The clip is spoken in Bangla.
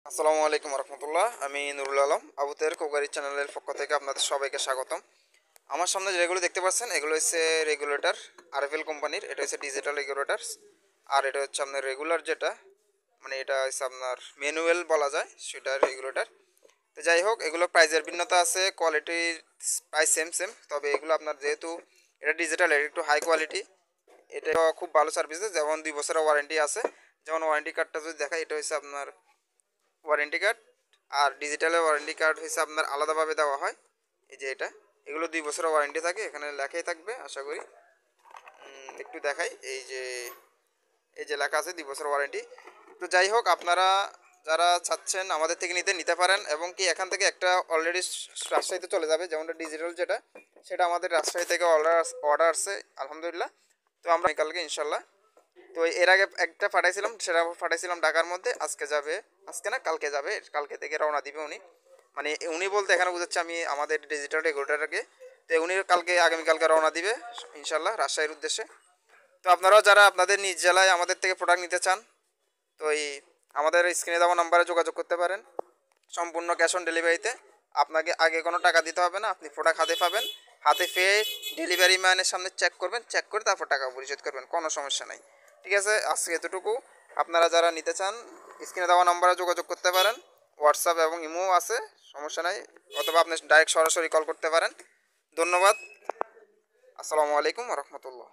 আসসালামু আলাইকুম রহমতুল্লাহ। আমি নুরুল আলম, আবুতের কোকারি চ্যানেলের পক্ষ থেকে আপনাদের সবাইকে স্বাগতম। আমার সামনে যেগুলো দেখতে পাচ্ছেন এগুলো হচ্ছে রেগুলেটর, আরএফএল কোম্পানির। এটা হচ্ছে ডিজিটাল রেগুলেটর। আর এটা হচ্ছে আপনার রেগুলার, যেটা মানে এটা হচ্ছে আপনার ম্যানুয়াল বলা যায়, সেটা রেগুলেটর। তো যাই হোক, এগুলো প্রাইজের ভিন্নতা আছে, কোয়ালিটি প্রায় সেম সেম। তবে এগুলো আপনার যেহেতু এটা ডিজিটাল, এটা একটু হাই কোয়ালিটি। এটা খুব ভালো সার্ভিস, যেমন 2 বছরের ওয়ারেন্টি আছে। যেমন ওয়ারেন্টি কার্ডটা যদি দেখাই, এটা হচ্ছে আপনার ওয়ারেন্টি কার্ড। আর ডিজিটালের ওয়ারেন্টি কার্ড হচ্ছে আপনার আলাদাভাবে দেওয়া হয়। এই যে এটা, এগুলো 2 বছরের ওয়ারেন্টি থাকে, এখানে লেখাই থাকবে আশা করি। একটু দেখাই, এই যে লেখা আছে 2 বছর ওয়ারেন্টি। তো যাই হোক, আপনারা যারা চাচ্ছেন আমাদের থেকে নিতে পারেন, এবং কি এখান থেকে একটা অলরেডি রাজশাহীতে চলে যাবে, যেমনটা ডিজিটাল যেটা, সেটা আমাদের রাজশাহী থেকে অর্ডার আসছে আলহামদুলিল্লাহ। তো আমরা কালকে ইনশাল্লাহ, তো এর আগে একটা পাঠাইছিলাম, সেটা পাঠাইছিলাম ঢাকার মধ্যে। আজকে যাবে, আজকে না কালকে যাবে, কালকে থেকে রওনা দিবে উনি। মানে উনি বলতে এখানে বুঝাচ্ছে আমি আমাদের ডিজিটাল রেগুলেটরকে। তো উনি কালকে, আগামীকালকে রওনা দিবে ইনশাল্লাহ রাজশাহীর উদ্দেশ্যে। তো আপনারাও যারা আপনাদের নিজ জেলায় আমাদের থেকে প্রোডাক্ট নিতে চান, তো আমাদের স্ক্রিনে দেওয়া নাম্বারে যোগাযোগ করতে পারেন। সম্পূর্ণ ক্যাশ অন ডেলিভারিতে, আপনাকে আগে কোনো টাকা দিতে হবে না। আপনি প্রোডাক্ট হাতে পাবেন, হাতে পেয়ে ডেলিভারি ম্যানের সামনে চেক করবেন, চেক করে তারপর টাকা পরিশোধ করবেন, কোনো সমস্যা নাই। ঠিক আছে, আজকে এতটুকু। আপনারা যারা নিতে চান স্ক্রিনে দেওয়া নাম্বারে যোগাযোগ করতে পারেন। হোয়াটসঅ্যাপ এবং ইমো আছে, সমস্যা নাই। অথবা আপনি ডাইরেক্ট সরাসরি কল করতে পারেন। ধন্যবাদ। আসসালামু আলাইকুম রহমতুল্লাহ।